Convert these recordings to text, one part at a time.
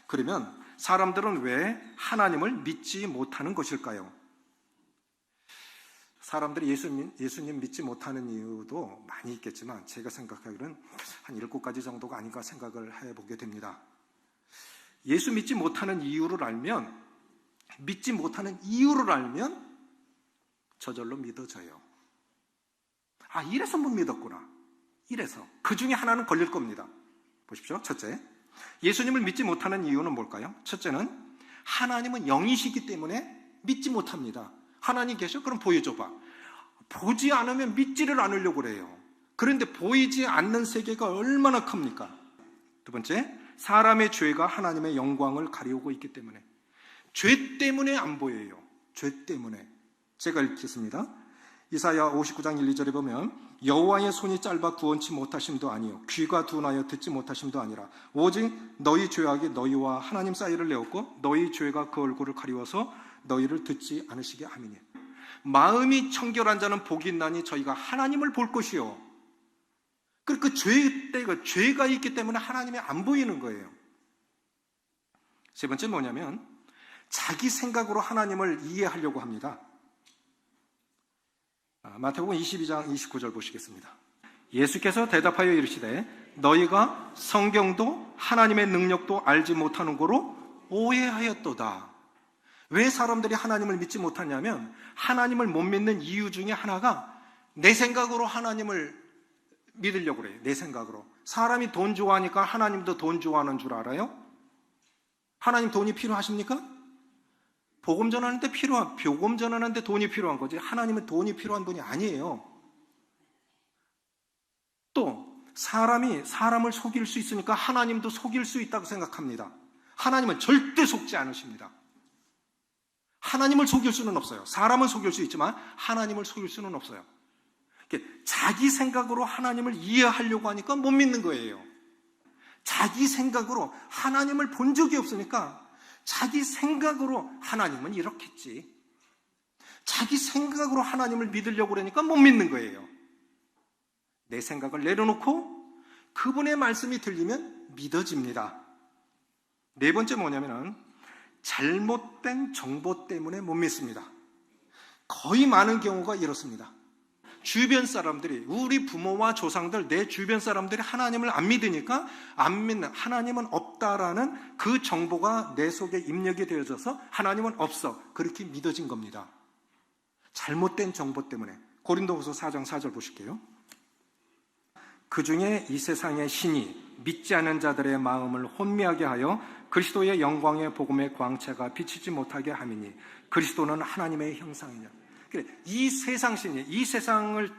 그러면 사람들은 왜 하나님을 믿지 못하는 것일까요? 사람들이 예수님 믿지 못하는 이유도 많이 있겠지만 제가 생각하기로는 한 7가지 정도가 아닌가 생각을 해보게 됩니다. 예수 믿지 못하는 이유를 알면, 저절로 믿어져요. 아, 이래서 못 믿었구나. 이래서. 그 중에 하나는 걸릴 겁니다. 보십시오. 첫째, 예수님을 믿지 못하는 이유는 뭘까요? 첫째는 하나님은 영이시기 때문에 믿지 못합니다. 하나님 계셔? 그럼 보여줘봐. 보지 않으면 믿지를 않으려고 그래요. 그런데 보이지 않는 세계가 얼마나 큽니까? 두 번째, 사람의 죄가 하나님의 영광을 가리우고 있기 때문에. 죄 때문에 안 보여요. 죄 때문에. 제가 읽겠습니다. 이사야 59장 1, 2절에 보면 여호와의 손이 짧아 구원치 못하심도 아니요 귀가 둔하여 듣지 못하심도 아니라 오직 너희 죄악이 너희와 하나님 사이를 내었고 너희 죄가 그 얼굴을 가리워서 너희를 듣지 않으시게 함이니. 마음이 청결한 자는 복이 있나니 저희가 하나님을 볼 것이요. 그 죄가 있기 때문에 하나님이 안 보이는 거예요. 세 번째 뭐냐면 자기 생각으로 하나님을 이해하려고 합니다. 마태복음 22장 29절 보시겠습니다. 예수께서 대답하여 이르시되 너희가 성경도 하나님의 능력도 알지 못하는 거로 오해하였도다. 왜 사람들이 하나님을 믿지 못하냐면 하나님을 못 믿는 이유 중에 하나가 내 생각으로 하나님을 믿으려고 그래요. 내 생각으로. 사람이 돈 좋아하니까 하나님도 돈 좋아하는 줄 알아요? 하나님 돈이 필요하십니까? 복음 전하는데 돈이 필요한 거지. 하나님은 돈이 필요한 분이 아니에요. 또 사람이 사람을 속일 수 있으니까 하나님도 속일 수 있다고 생각합니다. 하나님은 절대 속지 않으십니다. 하나님을 속일 수는 없어요. 사람은 속일 수 있지만 하나님을 속일 수는 없어요. 자기 생각으로 하나님을 이해하려고 하니까 못 믿는 거예요. 자기 생각으로 하나님을 본 적이 없으니까 자기 생각으로 하나님은 이렇겠지. 자기 생각으로 하나님을 믿으려고 그러니까 못 믿는 거예요. 내 생각을 내려놓고 그분의 말씀이 들리면 믿어집니다. 네 번째 뭐냐면은 잘못된 정보 때문에 못 믿습니다. 거의 많은 경우가 이렇습니다. 주변 사람들이, 우리 부모와 조상들, 내 주변 사람들이 하나님을 안 믿으니까 안 믿는, 하나님은 없다라는 그 정보가 내 속에 입력이 되어져서 하나님은 없어. 그렇게 믿어진 겁니다. 잘못된 정보 때문에. 고린도후서 4장 4절 보실게요. 그 중에 이 세상의 신이 믿지 않는 자들의 마음을 혼미하게 하여 그리스도의 영광의 복음의 광채가 비치지 못하게 함이니 그리스도는 하나님의 형상이냐. 이 세상 신이, 이 세상을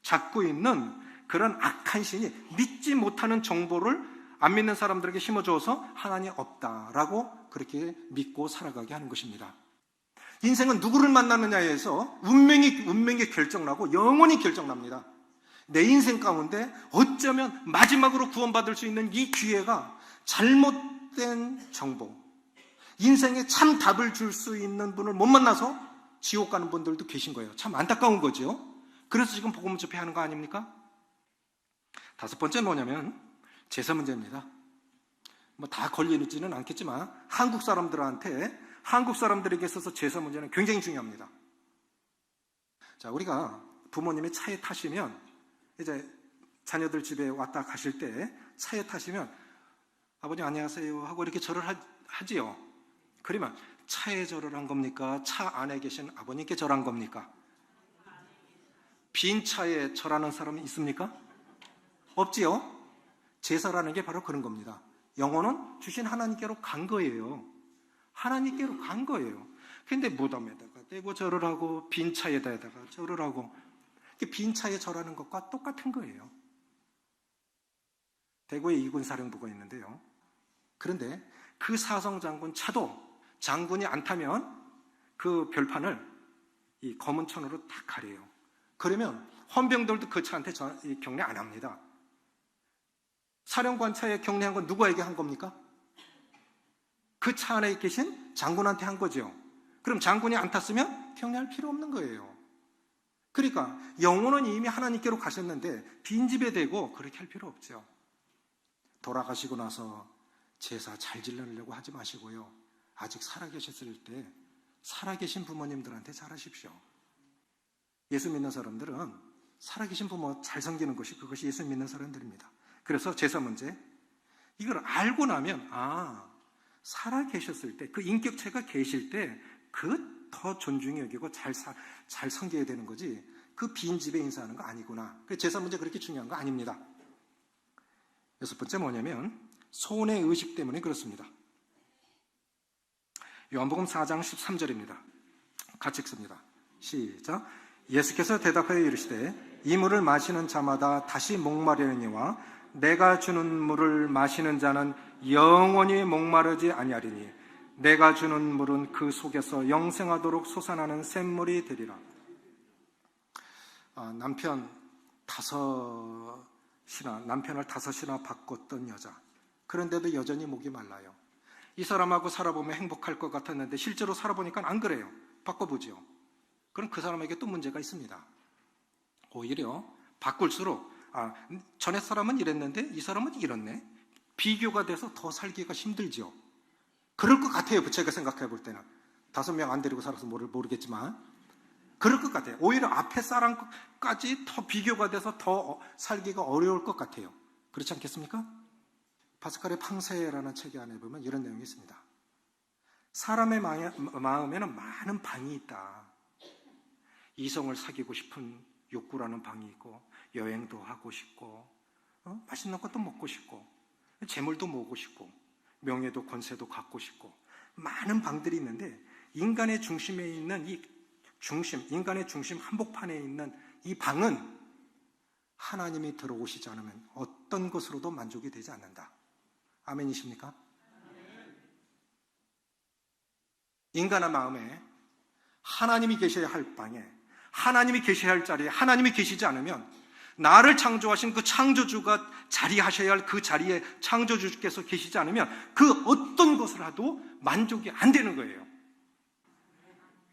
잡고 있는 그런 악한 신이 믿지 못하는 정보를 안 믿는 사람들에게 심어줘서 하나님 없다라고 그렇게 믿고 살아가게 하는 것입니다. 인생은 누구를 만나느냐에서 운명이 결정나고 영원히 결정납니다. 내 인생 가운데 어쩌면 마지막으로 구원받을 수 있는 이 기회가 잘못된 정보, 인생에 참 답을 줄 수 있는 분을 못 만나서 지옥 가는 분들도 계신 거예요. 참 안타까운 거죠. 그래서 지금 복음을 접해야 하는 거 아닙니까? 다섯 번째 뭐냐면 제사 문제입니다. 뭐 다 걸리지는 않겠지만 한국 사람들에게 있어서 제사 문제는 굉장히 중요합니다. 자, 우리가 부모님이 차에 타시면 이제 자녀들 집에 왔다 가실 때 차에 타시면 아버님 안녕하세요 하고 이렇게 절을 하지요. 그러면 차에 절을 한 겁니까? 차 안에 계신 아버님께 절한 겁니까? 빈 차에 절하는 사람이 있습니까? 없지요? 제사라는 게 바로 그런 겁니다. 영혼은 주신 하나님께로 간 거예요. 하나님께로 간 거예요. 근데 무덤에다가 떼고 절을 하고 빈 차에다가 절을 하고 빈 차에 절하는 것과 똑같은 거예요. 대구에 이군사령부가 있는데요. 그런데 그 사성장군 차도 장군이 안 타면 그 별판을 이 검은 천으로 딱 가려요. 그러면 헌병들도 그 차한테 경례 안 합니다. 사령관 차에 경례한 건 누구에게 한 겁니까? 그 차 안에 계신 장군한테 한 거죠. 그럼 장군이 안 탔으면 경례할 필요 없는 거예요. 그러니까 영혼은 이미 하나님께로 가셨는데 빈집에 대고 그렇게 할 필요 없죠. 돌아가시고 나서 제사 잘 지내려고 하지 마시고요. 아직 살아계셨을 때 살아계신 부모님들한테 잘하십시오. 예수 믿는 사람들은 살아계신 부모 잘 섬기는 것이 그것이 예수 믿는 사람들입니다. 그래서 제사 문제, 이걸 알고 나면 살아계셨을 때 그 인격체가 계실 때 그 더 존중히 여기고 잘 섬겨야 되는 거지 그 빈집에 인사하는 거 아니구나. 그 제사 문제 그렇게 중요한 거 아닙니다. 여섯 번째 뭐냐면 소원의 의식 때문에 그렇습니다. 요한복음 4장 13절입니다. 같이 읽습니다. 시작. 예수께서 대답하여 이르시되 이 물을 마시는 자마다 다시 목마르니와 내가 주는 물을 마시는 자는 영원히 목마르지 아니하리니 내가 주는 물은 그 속에서 영생하도록 솟아나는 샘물이 되리라. 남편을 다섯이나 바꿨던 여자. 그런데도 여전히 목이 말라요. 이 사람하고 살아보면 행복할 것 같았는데 실제로 살아보니까 안 그래요. 바꿔보죠. 그럼 그 사람에게 또 문제가 있습니다. 오히려 바꿀수록 전에 사람은 이랬는데 이 사람은 이렇네. 비교가 돼서 더 살기가 힘들죠. 그럴 것 같아요. 제가 생각해 볼 때는. 5명 안 데리고 살아서 모르겠지만 그럴 것 같아요. 오히려 앞에 사람까지 더 비교가 돼서 더 살기가 어려울 것 같아요. 그렇지 않겠습니까? 파스칼의 팡세라는 책에 안에 보면 이런 내용이 있습니다. 사람의 마음에는 많은 방이 있다. 이성을 사귀고 싶은 욕구라는 방이 있고, 여행도 하고 싶고, 맛있는 것도 먹고 싶고, 재물도 모으고 싶고, 명예도 권세도 갖고 싶고, 많은 방들이 있는데 인간의 중심에 있는 인간의 중심 한복판에 있는 이 방은 하나님이 들어오시지 않으면 어떤 것으로도 만족이 되지 않는다. 아멘이십니까? 인간의 마음에 하나님이 계셔야 할 방에, 하나님이 계셔야 할 자리에 하나님이 계시지 않으면, 나를 창조하신 그 창조주가 자리하셔야 할 그 자리에 창조주께서 계시지 않으면 그 어떤 것을 해도 만족이 안 되는 거예요.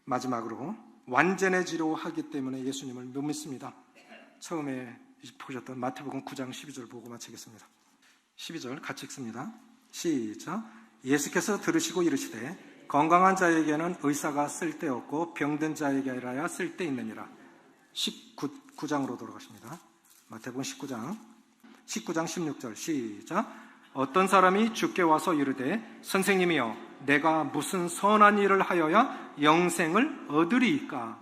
마지막으로 완전해지려 하기 때문에 예수님을 못 믿습니다. 처음에 보셨던 마태복음 9장 12절 보고 마치겠습니다. 12절 같이 읽습니다. 시작. 예수께서 들으시고 이르시되 건강한 자에게는 의사가 쓸데없고 병든 자에게라야 쓸데있느니라. 19장으로 돌아가십니다. 마태복음 19장 16절 시작. 어떤 사람이 주께 와서 이르되 선생님이여 내가 무슨 선한 일을 하여야 영생을 얻으리이까.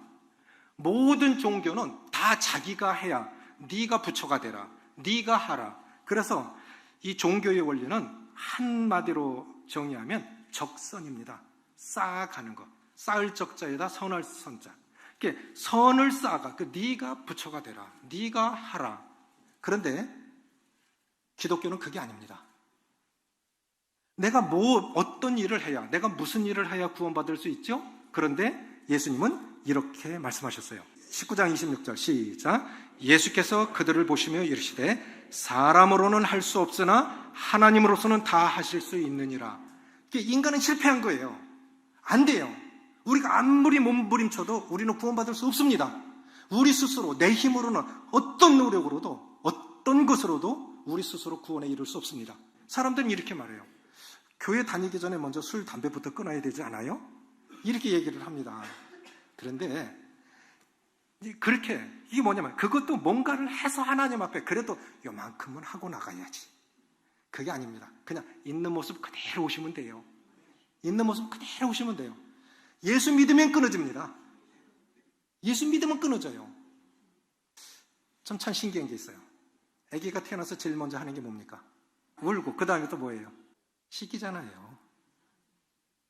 모든 종교는 다 자기가 해야, 네가 부처가 되라, 네가 하라. 그래서 이 종교의 원리는 한마디로 정의하면 적선입니다. 쌓아가는 것. 쌓을 적자에다 선할 선자. 선을 쌓아가. 네가 부처가 되라, 네가 하라. 그런데 기독교는 그게 아닙니다. 내가 어떤 일을 해야, 내가 무슨 일을 해야 구원받을 수 있죠? 그런데 예수님은 이렇게 말씀하셨어요. 19장 26절 시작. 예수께서 그들을 보시며 이르시되 사람으로는 할 수 없으나 하나님으로서는 다 하실 수 있느니라. 인간은 실패한 거예요. 안 돼요. 우리가 아무리 몸부림쳐도 우리는 구원받을 수 없습니다. 우리 스스로 내 힘으로는 어떤 노력으로도 어떤 것으로도 우리 스스로 구원에 이를 수 없습니다. 사람들은 이렇게 말해요. 교회 다니기 전에 먼저 술, 담배부터 끊어야 되지 않아요? 이렇게 얘기를 합니다. 그런데 그렇게 이게 뭐냐면 그것도 뭔가를 해서 하나님 앞에 그래도 요만큼은 하고 나가야지. 그게 아닙니다. 그냥 있는 모습 그대로 오시면 돼요. 있는 모습 그대로 오시면 돼요. 예수 믿으면 끊어집니다. 예수 믿으면 끊어져요. 참 신기한 게 있어요. 아기가 태어나서 제일 먼저 하는 게 뭡니까? 울고 그 다음에 또 뭐예요? 씻기잖아요.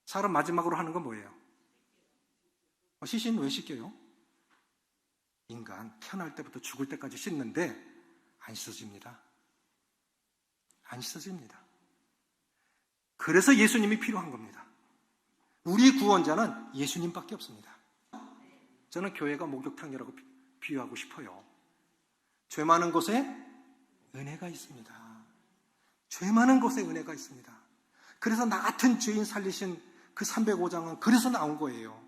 사람 마지막으로 하는 건 뭐예요? 시신 왜 씻겨요? 인간 태어날 때부터 죽을 때까지 씻는데 안 씻어집니다. 안 씻어집니다. 그래서 예수님이 필요한 겁니다. 우리 구원자는 예수님밖에 없습니다. 저는 교회가 목욕탕이라고 비유하고 싶어요. 죄 많은 곳에 은혜가 있습니다. 죄 많은 곳에 은혜가 있습니다. 그래서 나 같은 죄인 살리신 그 305장은 그래서 나온 거예요.